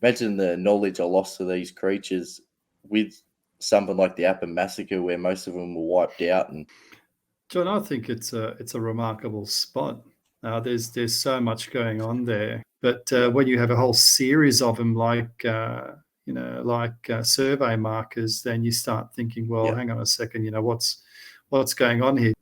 imagine the knowledge I lost to these creatures with something like the Appin Massacre, where most of them were wiped out. And John, I think it's a remarkable spot. There's so much going on there, but when you have a whole series of them, like survey markers, then you start thinking, well, hang on a second, what's going on here?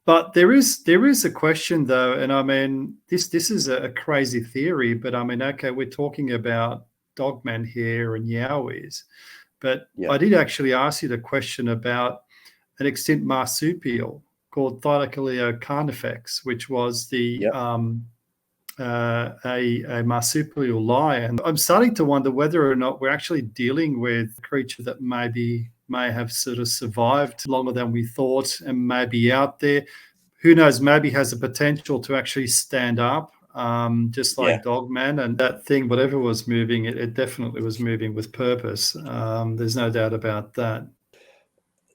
But there is a question though, and I mean this is a crazy theory, but I mean, okay, we're talking about Dogman here and Yowies, but I did actually ask you the question about an extinct marsupial called Thylacoleo carnifex, which was a marsupial lion. I'm starting to wonder whether or not we're actually dealing with a creature that may have sort of survived longer than we thought and may be out there. Who knows, maybe has the potential to actually stand up, just like Dogman. And that thing, whatever was moving, it definitely was moving with purpose. There's no doubt about that.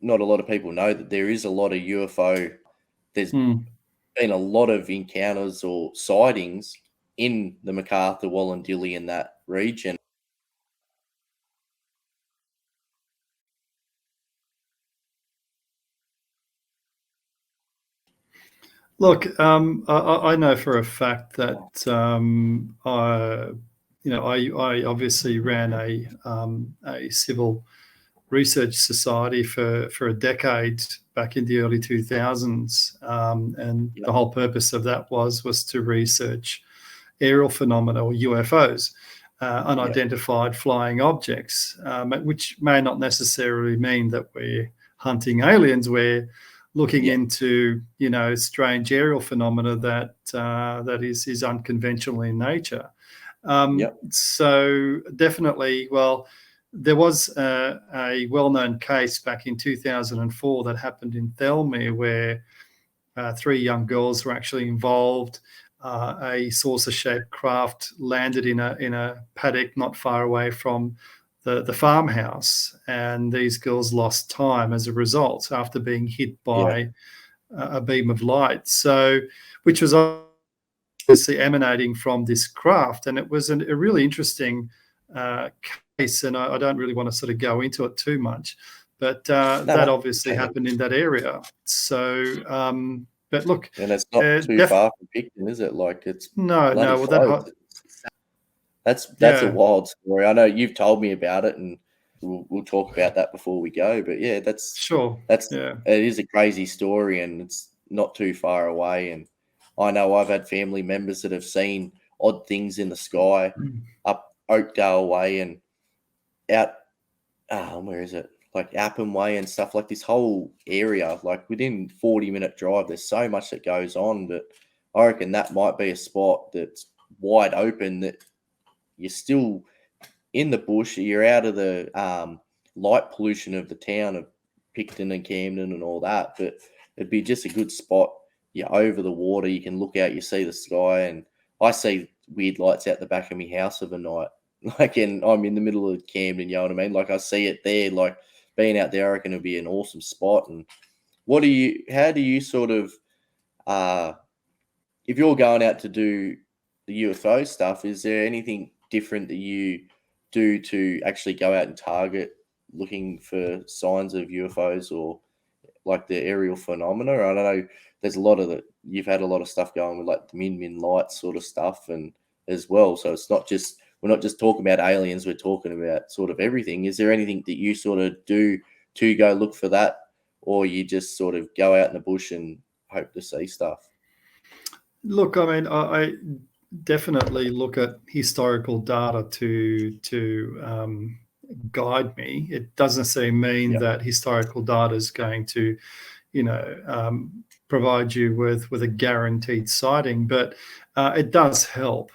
Not a lot of people know that there is a lot of UFO. There's been a lot of encounters or sightings in the MacArthur, Wallandilly, in that region. Look, I know for a fact that I obviously ran a civil research society for a decade back in the early 2000s, and the whole purpose of that was to research aerial phenomena, or UFOs, unidentified flying objects, which may not necessarily mean that we're hunting aliens. We're looking into strange aerial phenomena that is unconventional in nature. So definitely, well, there was a well-known case back in 2004 that happened in Thelmere where 3 young girls were actually involved. A saucer-shaped craft landed in a paddock not far away from the farmhouse, and these girls lost time as a result after being hit by a beam of light. So, which was obviously emanating from this craft, and it was a really interesting case. And I don't really want to sort of go into it too much, but that obviously happened in that area. So, but look, and it's not too far from Picton, is it? Like it's that's a wild story. I know you've told me about it, and we'll talk about that before we go. But yeah, it is a crazy story, and it's not too far away. And I know I've had family members that have seen odd things in the sky up Oakdale Way and out where is it? Like Appin Way and stuff, like this whole area, like within 40-minute drive, there's so much that goes on that I reckon that might be a spot that's wide open, that you're still in the bush, you're out of the light pollution of the town of Picton and Camden and all that, but it'd be just a good spot. You're over the water, you can look out, you see the sky, and I see weird lights out the back of my house of a night. Like, and I'm in the middle of Camden, you know what I mean? Like, I see it there. Like, being out there, I reckon it'd be an awesome spot. And how do you sort of, if you're going out to do the UFO stuff, is there anything different that you do to actually go out and target looking for signs of UFOs or like the aerial phenomena? I don't know. There's a lot of you've had a lot of stuff going with like the Min lights sort of stuff and as well. So it's not just, we're not just talking about aliens, we're talking about sort of everything. Is there anything that you sort of do to go look for that, or you just sort of go out in the bush and hope to see stuff? Look, I mean, I definitely look at historical data to guide me. It doesn't necessarily mean that historical data is going to, provide you with a guaranteed sighting, but it does help.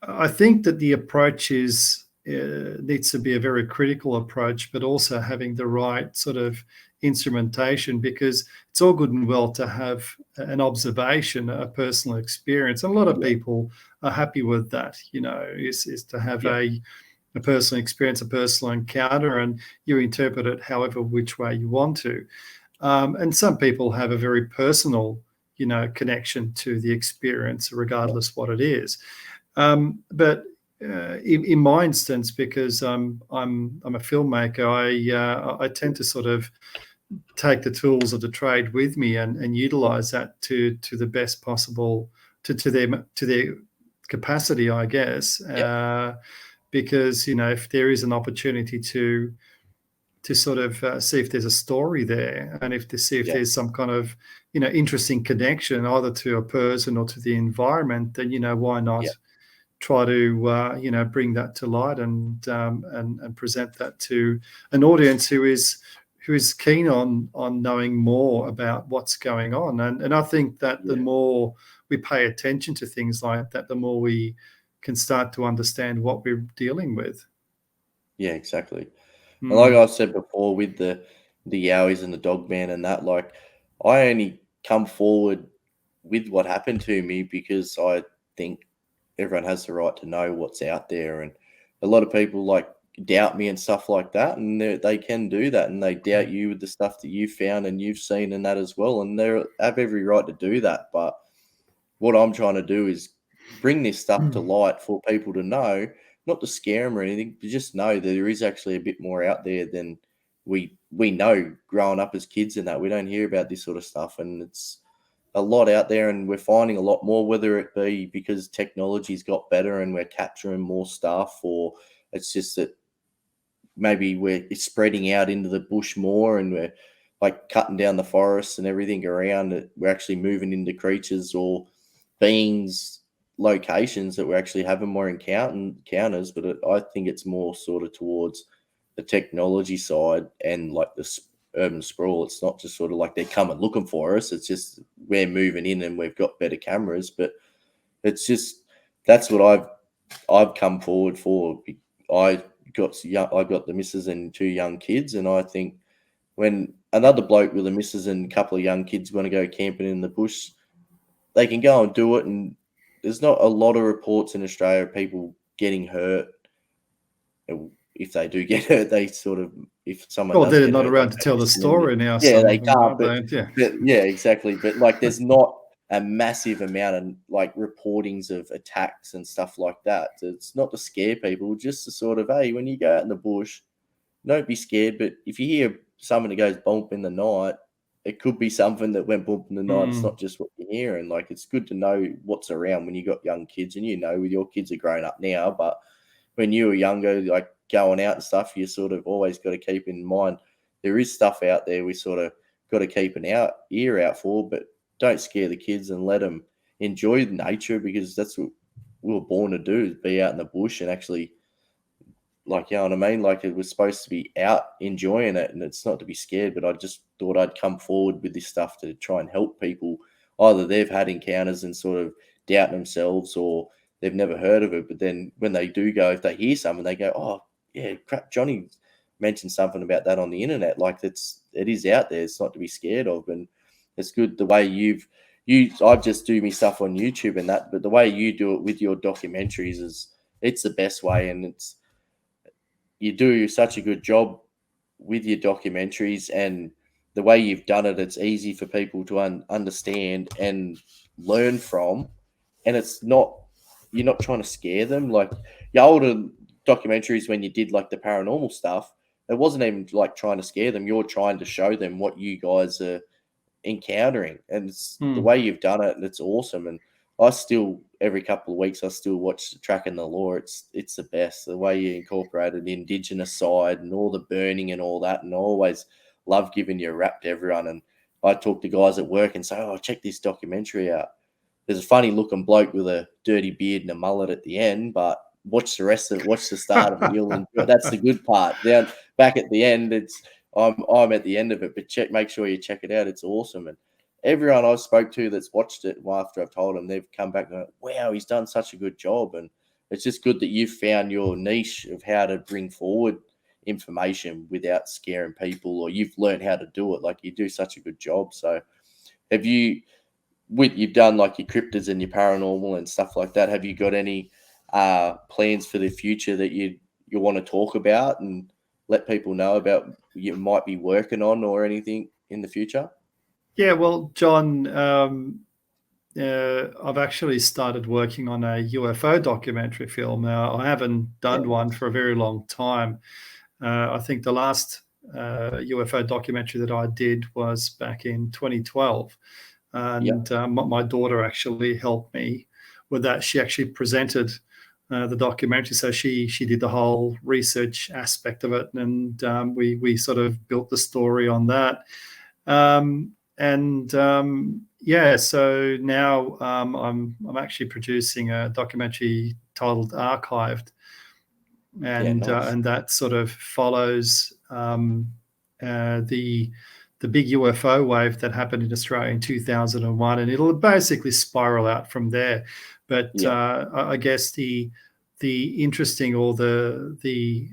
I think that the approach needs to be a very critical approach, but also having the right sort of instrumentation, because it's all good and well to have an observation, a personal experience. And a lot of people are happy with that, is to have a personal experience, a personal encounter, and you interpret it however which way you want to. And some people have a very personal, connection to the experience, regardless what it is. But in my instance, because I'm a filmmaker, I tend to sort of take the tools of the trade with me and utilize that to the best possible, to their capacity, I guess. Because if there is an opportunity to sort of see if there's a story there, and to see if there's some kind of interesting connection either to a person or to the environment, then why not try to bring that to light and present that to an audience who is keen on knowing more about what's going on. And I think that the more we pay attention to things like that, the more we can start to understand what we're dealing with. Yeah, exactly. And like I said before, with the Yowies and the Dogman and that, like, I only come forward with what happened to me because I think everyone has the right to know what's out there, and a lot of people like doubt me and stuff like that, and they can do that, and they doubt you with the stuff that you found and you've seen and that as well, and they have every right to do that. But what I'm trying to do is bring this stuff to light for people to know, not to scare them or anything, to just know that there is actually a bit more out there than we know growing up as kids, and that we don't hear about this sort of stuff, and it's a lot out there, and we're finding a lot more, whether it be because technology's got better and we're capturing more stuff, or it's just that maybe it's spreading out into the bush more, and we're like cutting down the forests and everything around it. We're actually moving into creatures or beings locations that we're actually having more encounters. But I think it's more sort of towards the technology side and like the urban sprawl. It's not just sort of like they're coming looking for us. It's just we're moving in and we've got better cameras. But it's just that's what I've come forward for. I got the missus and two young kids, and I think when another bloke with a missus and a couple of young kids want to go camping in the bush, they can go and do it. And there's not a lot of reports in Australia of people getting hurt. If they do get hurt, they sort of, if someone does they're get not hurt, around like to tell the just send them story now. yeah, Some they of them, can't. aren't But, they? but yeah, exactly. But like, there's not a massive amount of like reportings of attacks and stuff like that. It's not to scare people, just to sort of, hey, when you go out in the bush, don't be scared. But if you hear something that goes bump in the night, it could be something that went bump in the night. It's not just what you're hearing. Like, it's good to know what's around when you got young kids, and with your kids are grown up now, but when you were younger, like going out and stuff, you sort of always got to keep in mind there is stuff out there we sort of got to keep an ear out for, but don't scare the kids and let them enjoy nature, because that's what we were born to do, is be out in the bush and actually, like, you know what I mean? Like, it was supposed to be out enjoying it, and it's not to be scared. But I just thought I'd come forward with this stuff to try and help people. Either they've had encounters and sort of doubt themselves, or they've never heard of it. But then when they do go, if they hear something, they go, "Oh, yeah, crap, Johnny mentioned something about that on the internet." Like, it is out there. It's not to be scared of. And it's good the way I just do me stuff on YouTube and that, but the way you do it with your documentaries it's the best way. And you do such a good job with your documentaries, and the way you've done it, it's easy for people to understand and learn from. And you're not trying to scare them. Like your older documentaries, when you did like the paranormal stuff, it wasn't even like trying to scare them. You're trying to show them what you guys are encountering, and it's the way you've done it, and it's awesome. And I still, every couple of weeks, I still watch Tracking the Law. It's the best, the way you incorporated the Indigenous side and all the burning and all that. And I always love giving you a rap to everyone. And I talk to guys at work and say, "Oh, check this documentary out." There's a funny looking bloke with a dirty beard and a mullet at the end, but watch the rest of it, watch the start of it, you'll enjoy. That's the good part. Down back at the end, I'm at the end of it, but make sure you check it out. It's awesome. And everyone I've spoke to that's watched it, after I've told them, they've come back and go, "Wow, he's done such a good job." And it's just good that you've found your niche of how to bring forward information without scaring people, or you've learned how to do it. Like, you do such a good job. So have you, you've done like your cryptids and your paranormal and stuff like that, have you got any plans for the future that you want to talk about and let people know about, you might be working on, or anything in the future? Yeah, well, John, I've actually started working on a UFO documentary film. Now, I haven't done one for a very long time. I think the last UFO documentary that I did was back in 2012. And my daughter actually helped me with that. She actually presented the documentary, so she did the whole research aspect of it, and we sort of built the story on that. So now I'm actually producing a documentary titled Archived, and that sort of follows the big UFO wave that happened in Australia in 2001, and it'll basically spiral out from there. But I guess the interesting, or the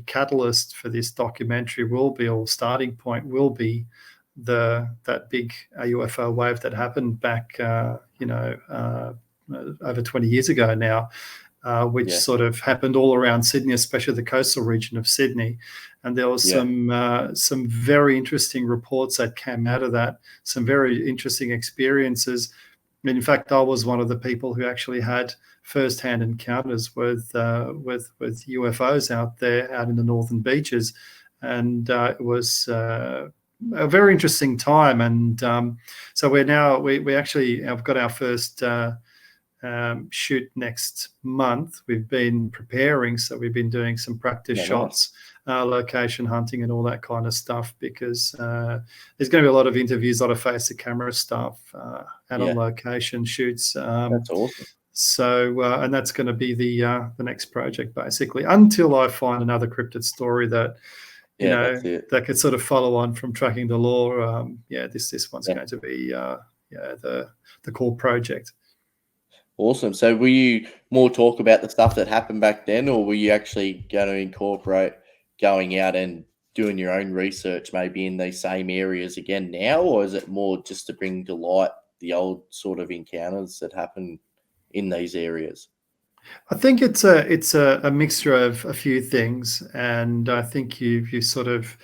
catalyst for this documentary will be, or starting point will be, that big UFO wave that happened back over 20 years ago now. Which sort of happened all around Sydney, especially the coastal region of Sydney. And there was some very interesting reports that came out of that, some very interesting experiences. In fact, I was one of the people who actually had first-hand encounters with UFOs out there, out in the northern beaches. And it was a very interesting time. And so we actually have got our first shoot next month. We've been preparing, so we've been doing some practice shots, location hunting and all that kind of stuff, because there's going to be a lot of interviews, a lot of face-to-camera stuff, and on location shoots. That's awesome. So, and that's going to be the next project, basically, until I find another cryptid story that that could sort of follow on from Tracking the Law. This one's going to be the core project. Awesome. So will you more talk about the stuff that happened back then, or were you actually going to incorporate going out and doing your own research maybe in these same areas again now, or is it more just to bring to light the old sort of encounters that happen in these areas? I think it's a mixture of a few things, and I think you sort of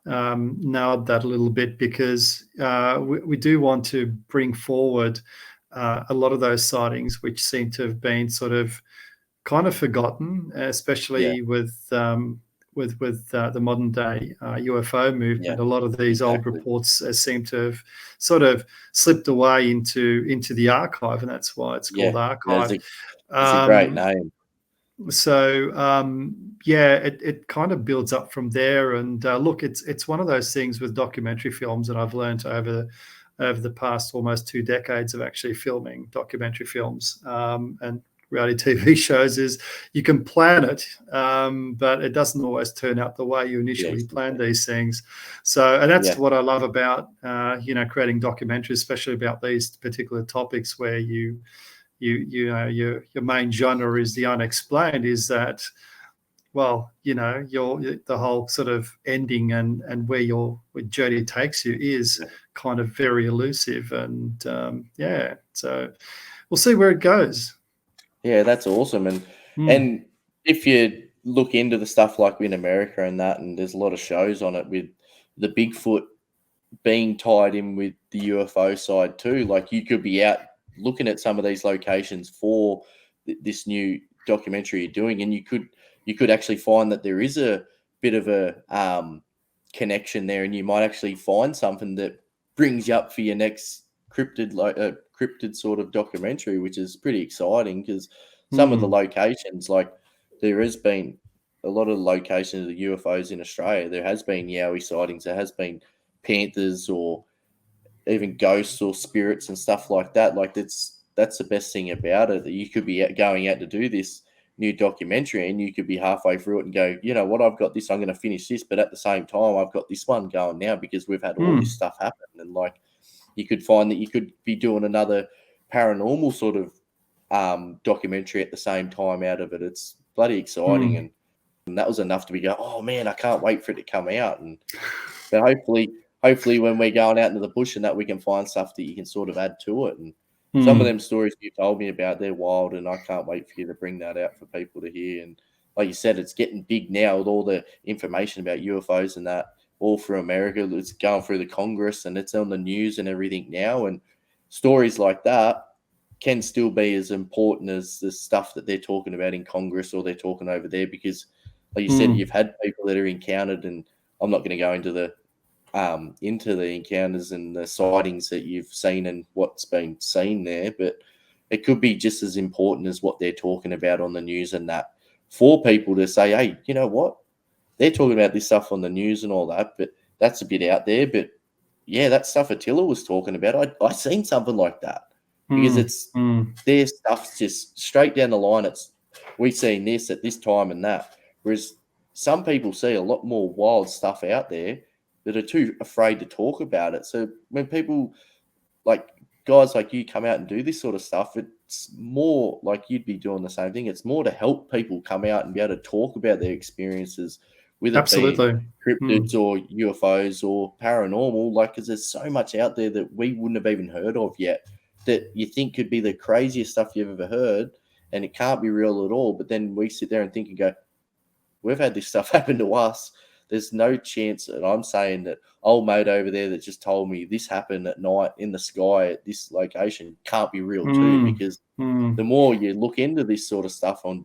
nailed that a little bit, because we do want to bring forward a lot of those sightings which seem to have been sort of kind of forgotten, especially with the modern day UFO movement. A lot of these old reports seem to have sort of slipped away into the archive, and that's why it's called Archive. It's a great name. So it kind of builds up from there. And look, it's one of those things with documentary films, and I've learned over the past almost 2 decades of actually filming documentary films and reality TV shows, is you can plan it, but it doesn't always turn out the way you initially planned these things. So, and that's what I love about creating documentaries, especially about these particular topics, where your main genre is the unexplained, is that, well, the whole sort of ending and where your journey takes you is kind of very elusive. And so we'll see where it goes. Yeah, that's awesome. And if you look into the stuff like in America and that, and there's a lot of shows on it with the Bigfoot being tied in with the UFO side too, like you could be out looking at some of these locations for this new documentary you're doing, and you could actually find that there is a bit of a connection there, and you might actually find something that brings you up for your next cryptid sort of documentary, which is pretty exciting, because some of the locations, like there has been a lot of locations of the UFOs in Australia, there has been Yowie sightings, there has been panthers, or even ghosts or spirits and stuff like that. Like that's the best thing about it, that you could be going out to do this new documentary, and you could be halfway through it and go, you know what, I've got this, I'm going to finish this, but at the same time I've got this one going now, because we've had all this stuff happen. And like you could find that you could be doing another paranormal sort of documentary at the same time out of it. It's bloody exciting. And that was enough to be go, oh man, I can't wait for it to come out. And but hopefully when we're going out into the bush and that, we can find stuff that you can sort of add to it. And some of them stories you told me about, they're wild, and I can't wait for you to bring that out for people to hear. And like you said, it's getting big now with all the information about UFOs and that all through America. It's going through the Congress and it's on the news and everything now. And stories like that can still be as important as the stuff that they're talking about in Congress or they're talking over there, because like you said, you've had people that are encountered, and I'm not going to go into the encounters and the sightings that you've seen and what's been seen there, but it could be just as important as what they're talking about on the news, and that for people to say, hey, you know what? They're talking about this stuff on the news and all that, but that's a bit out there. But yeah, that stuff Attila was talking about, I seen something like that, because it's their stuff's just straight down the line. It's we've seen this at this time and that. Whereas some people see a lot more wild stuff out there that are too afraid to talk about it. So when people like guys like you come out and do this sort of stuff, it's more like you'd be doing the same thing. It's more to help people come out and be able to talk about their experiences with it being cryptids or UFOs or paranormal, like, because there's so much out there that we wouldn't have even heard of yet that you think could be the craziest stuff you've ever heard, and it can't be real at all. But then we sit there and think and go, we've had this stuff happen to us. There's no chance that I'm saying that old mate over there that just told me this happened at night in the sky at this location can't be real too, because the more you look into this sort of stuff on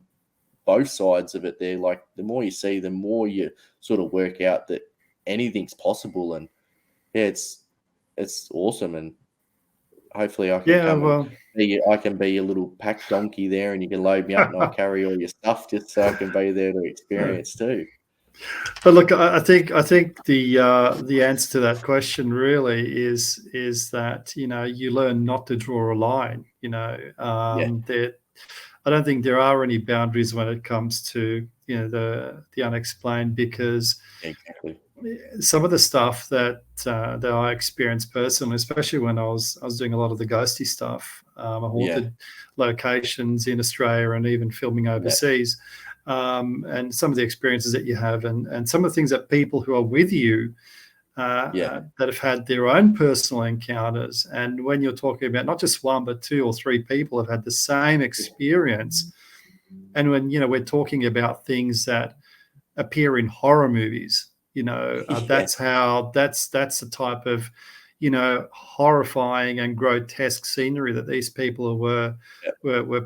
both sides of it, there, like, the more you see, the more you sort of work out that anything's possible. And yeah, it's awesome. And hopefully I can be a little pack donkey there, and you can load me up and I'll carry all your stuff just so I can be there to experience too. But look, I think the answer to that question really is that, you know, you learn not to draw a line. You know, that I don't think there are any boundaries when it comes to, you know, the unexplained, because some of the stuff that I experienced personally, especially when I was doing a lot of the ghosty stuff, haunted locations in Australia and even filming overseas, and some of the experiences that you have, and some of the things that people who are with you that have had their own personal encounters. And when you're talking about not just one, but 2 or 3 people have had the same experience, and when, you know, we're talking about things that appear in horror movies, you know, that's the type of, you know, horrifying and grotesque scenery that these people were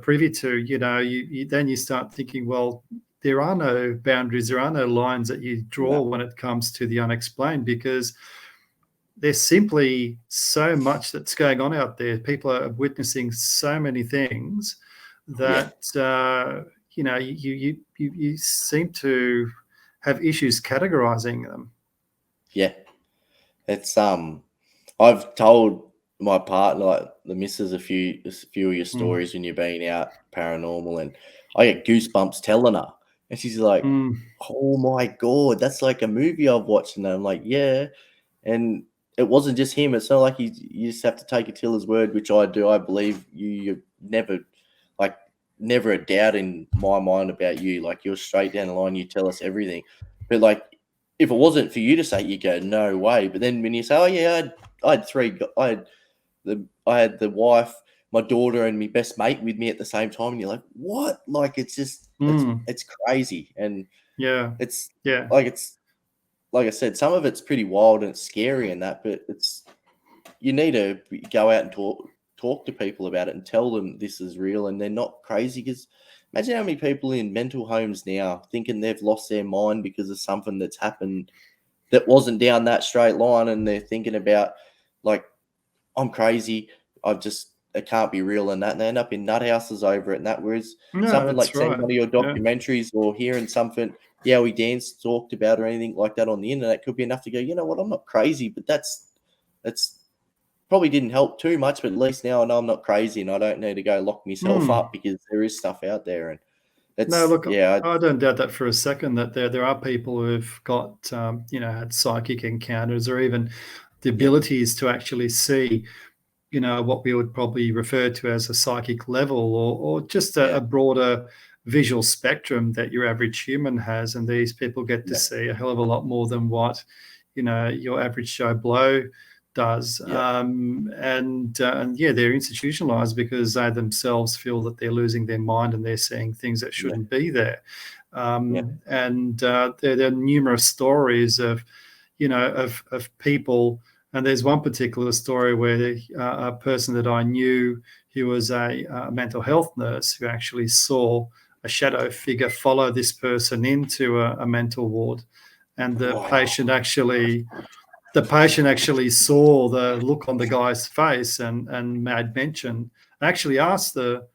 privy to. You know, then you start thinking, well, there are no boundaries, there are no lines that you draw when it comes to the unexplained, because there's simply so much that's going on out there. People are witnessing so many things that you know, you seem to have issues categorizing them. Yeah, it's I've told my partner, like the missus, a few of your stories when you're being out paranormal, and I get goosebumps telling her, and she's like, "Oh my god, that's like a movie I've watched." And I'm like, "Yeah," and it wasn't just him. It's not like you just have to take Attila's word, which I do. I believe you. You're never a doubt in my mind about you. Like, you're straight down the line. You tell us everything. But like, if it wasn't for you to say, you go, no way. But then when you say, oh yeah, I had the wife, my daughter, and my best mate with me at the same time, and you're like, what? Like, it's just it's crazy. And it's like I said, some of it's pretty wild and it's scary and that, but you need to go out and talk to people about it and tell them this is real and they're not crazy. Because imagine how many people in mental homes now thinking they've lost their mind because of something that's happened that wasn't down that straight line, and they're thinking about, like, I'm crazy, it can't be real, and that, and they end up in nut houses over it and that. Whereas something like seeing one of your documentaries or hearing something, we danced, talked about, or anything like that on the internet could be enough to go, you know what, I'm not crazy, but that's probably didn't help too much, but at least now I know I'm not crazy and I don't need to go lock myself up, because there is stuff out there. And I don't doubt that for a second, that there are people who've got you know, had psychic encounters, or even the abilities to actually see, you know, what we would probably refer to as a psychic level, or just a broader visual spectrum that your average human has. And these people get to see a hell of a lot more than what, you know, your average Joe Blow does. And they're institutionalized because they themselves feel that they're losing their mind and they're seeing things that shouldn't be there. And there are numerous stories of, you know, of people And there's one particular story where a person that I knew, he was a mental health nurse who actually saw a shadow figure follow this person into a mental ward, and the patient actually saw the look on the guy's face and made mention. I actually asked the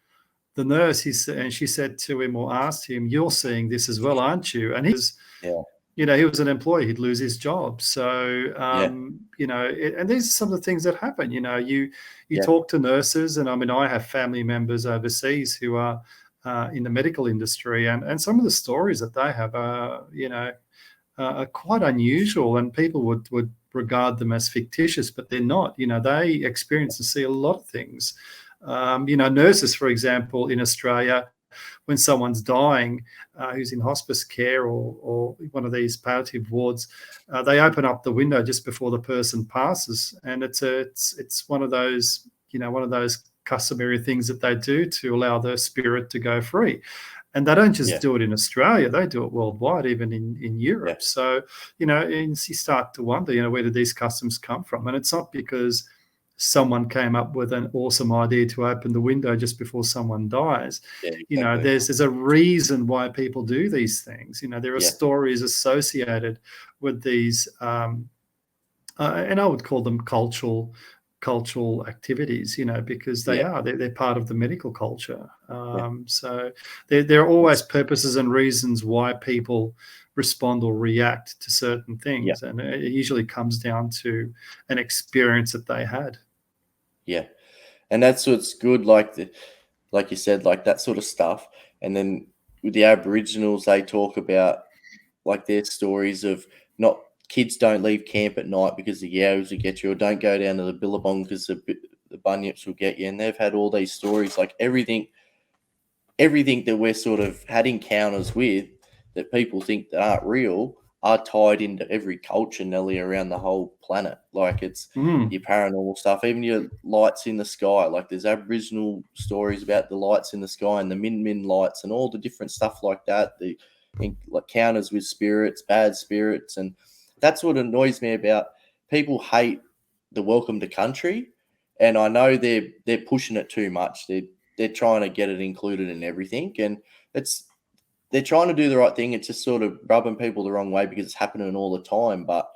nurse, and she said to him, or asked him, "You're seeing this as well, aren't you?" And he was, he was an employee, he'd lose his job. So, and these are some of the things that happen. You talk to nurses, and I mean, I have family members overseas who are in the medical industry, and some of the stories that they have are, are quite unusual, and people would regard them as fictitious, but they're not. They experience and see a lot of things. Nurses, for example, in Australia, when someone's dying, who's in hospice care or one of these palliative wards, they open up the window just before the person passes, and it's one of those customary things that they do to allow the spirit to go free. And they don't just do it in Australia; they do it worldwide, even in Europe. So, and you start to wonder, where did these customs come from? And it's not because someone came up with an awesome idea to open the window just before someone dies. Exactly. There's a reason why people do these things. There are stories associated with these, and I would call them cultural activities, because they're part of the medical culture. So there are always purposes and reasons why people respond or react to certain things, and it usually comes down to an experience that they had. And that's what's good, like you said, like that sort of stuff. And then with the Aboriginals, they talk about like their stories of not kids don't leave camp at night because the yows will get you, or don't go down to the billabong because the bunyips will get you. And they've had all these stories, like everything that we're sort of had encounters with that people think that aren't real are tied into every culture nearly around the whole planet. Like it's your paranormal stuff, even your lights in the sky. Like there's Aboriginal stories about the lights in the sky and the min lights and all the different stuff like that. The encounters with spirits, bad spirits, and that's what annoys me about people hate the welcome to country. And I know they're pushing it too much. They're trying to get it included in everything, and they're trying to do the right thing. It's just sort of rubbing people the wrong way because it's happening all the time. But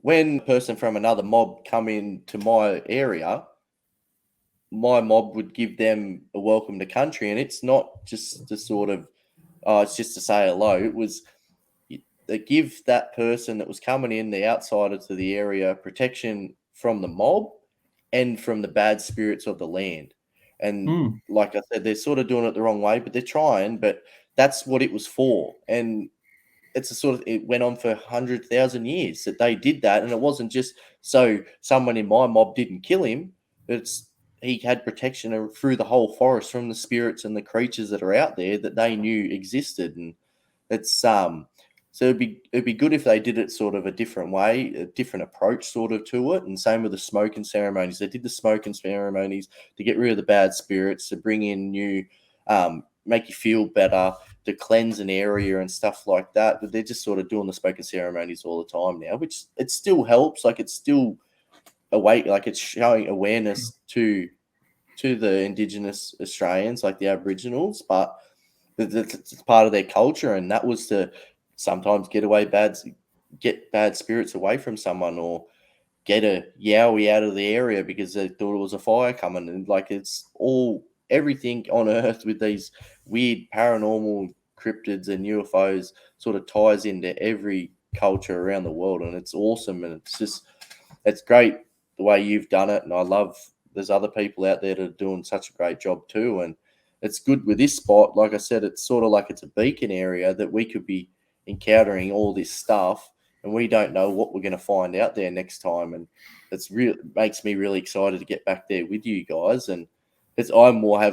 when a person from another mob come into my area, my mob would give them a welcome to country, and it's not just to sort of, it's just to say hello. It was they give that person that was coming in, the outsider to the area, protection from the mob and from the bad spirits of the land. And like I said, they're sort of doing it the wrong way, but they're trying. But that's what it was for. And it's a sort of, it went on for 100,000 years that they did that. And it wasn't just so someone in my mob didn't kill him. He had protection through the whole forest from the spirits and the creatures that are out there that they knew existed. And it's so it'd be good if they did it sort of a different way, a different approach sort of to it. And same with the smoking ceremonies. They did the smoking ceremonies to get rid of the bad spirits, to bring in new, make you feel better, to cleanse an area and stuff like that. But they're just sort of doing the smoking ceremonies all the time now, which it still helps. Like it's still like it's showing awareness to the Indigenous Australians, like the Aboriginals, but it's part of their culture, and that was to sometimes get bad spirits away from someone, or get a yowie out of the area because they thought it was a fire coming. And like it's all everything on Earth with these weird paranormal cryptids and UFOs sort of ties into every culture around the world, and it's awesome. And it's great the way you've done it, and I love there's other people out there that are doing such a great job too. And it's good with this spot. Like I said, it's sort of like it's a beacon area that we could be encountering all this stuff, and we don't know what we're going to find out there next time. And makes me really excited to get back there with you guys. And I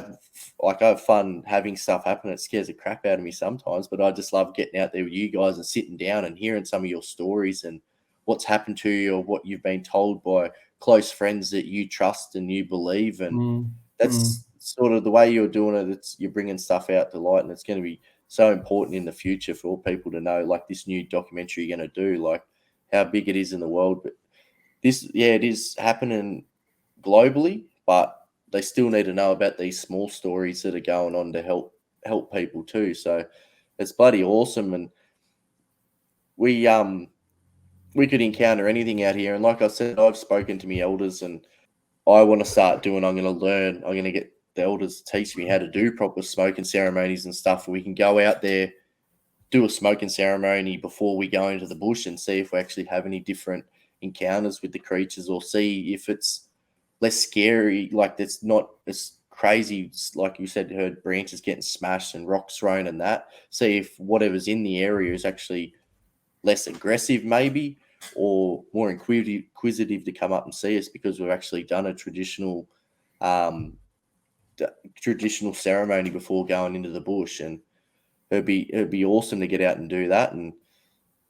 have fun having stuff happen. It scares the crap out of me sometimes, but I just love getting out there with you guys and sitting down and hearing some of your stories and what's happened to you, or what you've been told by close friends that you trust and you believe. And that's sort of the way you're doing it. You're bringing stuff out to light, and it's going to be so important in the future for all people to know, like this new documentary you're going to do, like how big it is in the world. But it is happening globally, but they still need to know about these small stories that are going on to help people too. So it's bloody awesome, and we could encounter anything out here. And like I said, I've spoken to my elders, and I want to start doing. I'm going to learn. I'm going to get the elders to teach me how to do proper smoking ceremonies and stuff. We can go out there, do a smoking ceremony before we go into the bush, and see if we actually have any different encounters with the creatures, or see if it's less scary. Like it's not as crazy, like you said, heard branches getting smashed and rocks thrown and that. See if whatever's in the area is actually less aggressive, maybe, or more inquisitive to come up and see us, because we've actually done a traditional ceremony before going into the bush. And it'd be awesome to get out and do that. And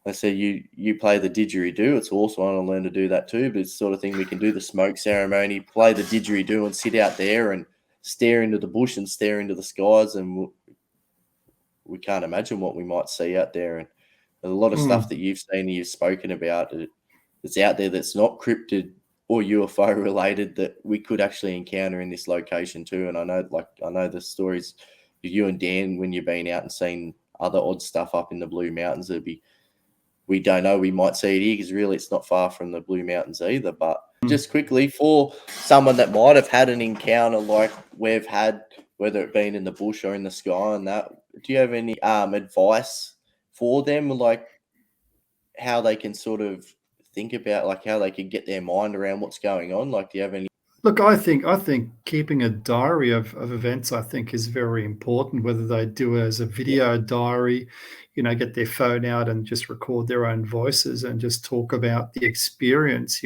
I say you play the didgeridoo. It's awesome. I want to learn to do that too. But it's the sort of thing we can do the smoke ceremony, play the didgeridoo, and sit out there and stare into the bush and stare into the skies. And we can't imagine what we might see out there. And there's a lot of stuff that you've seen and you've spoken about that's out there that's not cryptid or UFO related that we could actually encounter in this location too. And I know the stories of you and Dan when you've been out and seen other odd stuff up in the Blue Mountains. We don't know, we might see it here because really it's not far from the Blue Mountains either. But just quickly, for someone that might have had an encounter like we've had, whether it been in the bush or in the sky and that, do you have any advice for them, like how they can sort of think about, like how they can get their mind around what's going on? Like, do you have any? Look, I think keeping a diary of events, I think, is very important, whether they do it as a video diary, get their phone out and just record their own voices and just talk about the experience,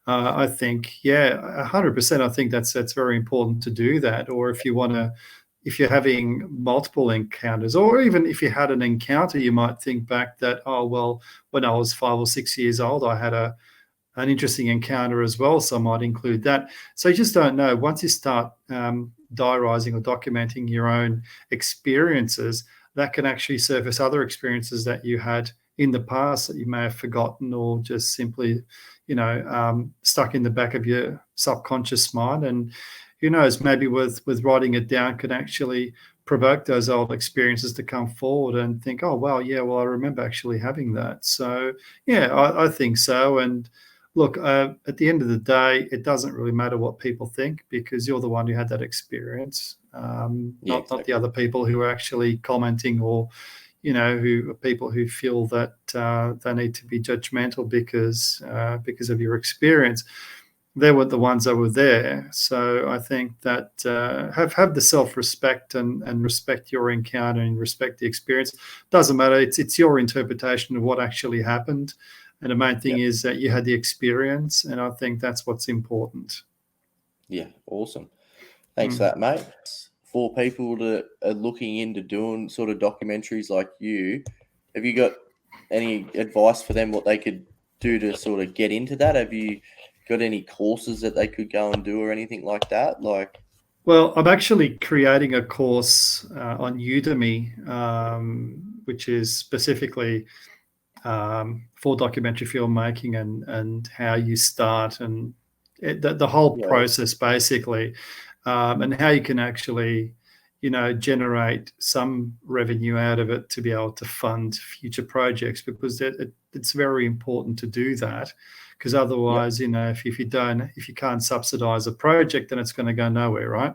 I think, 100%. I think that's very important to do that. Or if you're having multiple encounters, or even if you had an encounter, you might think back that, oh, well, when I was 5 or 6 years old, I had an interesting encounter as well, so I might include that. So you just don't know. Once you start diarising or documenting your own experiences, that can actually surface other experiences that you had in the past that you may have forgotten, or just simply, stuck in the back of your subconscious mind. And who knows, maybe with writing it down can actually provoke those old experiences to come forward and think, oh, wow, yeah, well, I remember actually having that. So, yeah, I think so. And look, at the end of the day, it doesn't really matter what people think, because you're the one who had that experience, not the other people who are actually commenting, or, who are people who feel that they need to be judgmental because of your experience. They were the ones that were there. So I think that have the self-respect and respect your encounter and respect the experience. Doesn't matter. It's your interpretation of what actually happened. And the main thing is that you had the experience, and I think that's what's important. Yeah, awesome. Thanks for that, mate. For people that are looking into doing sort of documentaries like you, have you got any advice for them what they could do to sort of get into that? Have you got any courses that they could go and do or anything like that? Well, I'm actually creating a course on Udemy, which is specifically for documentary filmmaking and how you start, and the whole process basically, and how you can actually, generate some revenue out of it to be able to fund future projects, because it's very important to do that, because otherwise, if you can't subsidize a project, then it's going to go nowhere, right?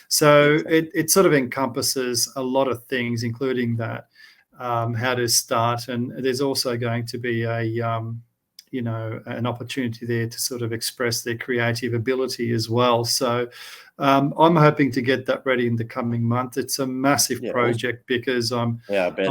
So it sort of encompasses a lot of things, including that. How to start, and there's also going to be an opportunity there to sort of express their creative ability as well. So I'm hoping to get that ready in the coming month. It's a massive project, because I'm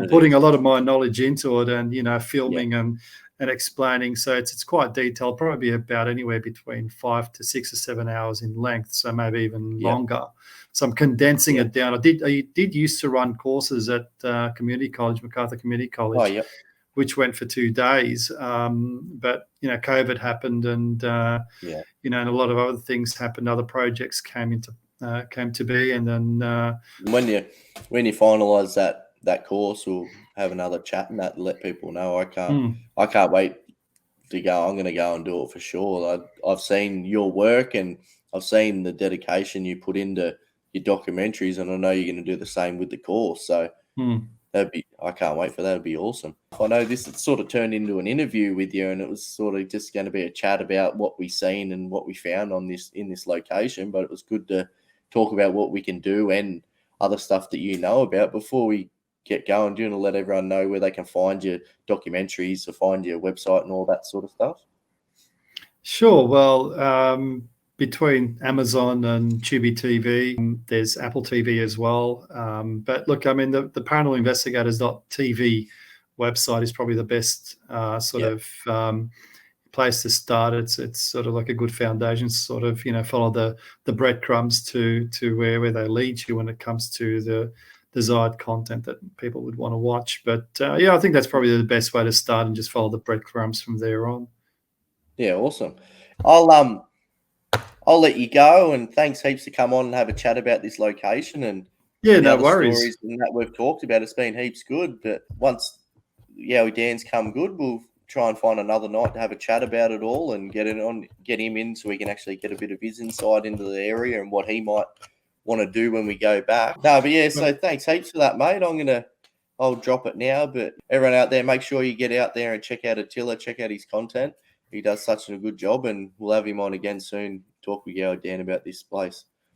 putting a lot of my knowledge into it, and filming and explaining. So it's quite detailed, probably about anywhere between 5 to 6 or 7 hours in length, so maybe even longer. So I'm condensing it down. I did used to run courses at community college, MacArthur Community College, which went for 2 days. But COVID happened, and and a lot of other things happened. Other projects came to be, and then when you finalise that course, we'll have another chat and that, let people know. I can't wait to go. I'm going to go and do it for sure. I've seen your work and I've seen the dedication you put into your documentaries, and I know you're going to do the same with the course. So I can't wait for that. It'd be awesome. I know this had sort of turned into an interview with you, and it was sort of just going to be a chat about what we seen and what we found in this location. But it was good to talk about what we can do and other stuff that you know about before we get going. Do you want to let everyone know where they can find your documentaries or find your website and all that sort of stuff? Sure. Well, between Amazon and Tubi TV, there's Apple TV as well. But look, I mean, the Paranormal Investigators.tv website is probably the best place to start. It's sort of like a good foundation, sort of, follow the breadcrumbs to where they lead you when it comes to the desired content that people would want to watch. But I think that's probably the best way to start, and just follow the breadcrumbs from there on. Yeah, awesome. I'll let you go, and thanks heaps to come on and have a chat about this location and no worries. Stories and that we've talked about. It's been heaps good, but once Yowie Dan's come good, we'll try and find another night to have a chat about it all and get him in so we can actually get a bit of his insight into the area and what he might want to do when we go back. No, but so thanks heaps for that, mate. I'll drop it now, but everyone out there, make sure you get out there and check out Attila, check out his content. He does such a good job, and we'll have him on again soon, talk with Yowie Dan about this place.